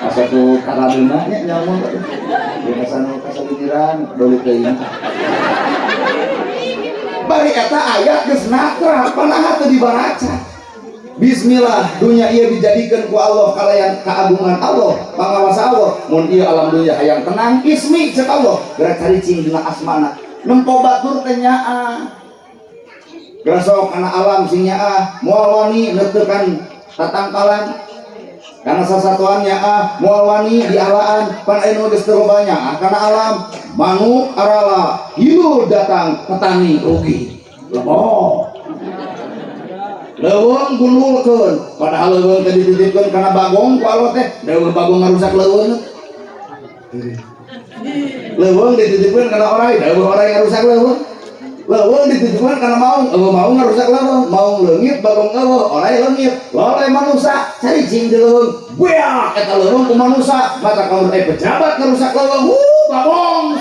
asa tuh karadena nya nyamun ya kasano kasaliran doli teuing bari eta ayat geus nakra panaha teu dibaraca. Bismillah dunya ieu dijadikeun ku Allah kalayan kaagungan Allah pangawasa Allah mun ieu alam dunya hayang tenang ismi cek Allah gerak caricing dina asmana nempo batur teh nyaah gerak sok kana alam sing nyaah moal wani neutekan tatangkalan kana sasatuan nyaah moal wani dialaan pan anu geus teu banyak kana alam manuk arala hilu datang petani rugi leuwong leuweung gundulkeun padahal leuweung teh dititipkeun kana bagong ku Allah teh deui bagong ngarusak leuweung leuweung dititipkeun kana orai deui orai ngarusak leuweung leuweung dititipkeun kana maung maung ngarusak leuweung maung leungit bagong eueuh orai leungit loleh manusa caricing di leuweung beak eta leuweung ku manusa mata kamu pejabat ngarusak leuweung bagong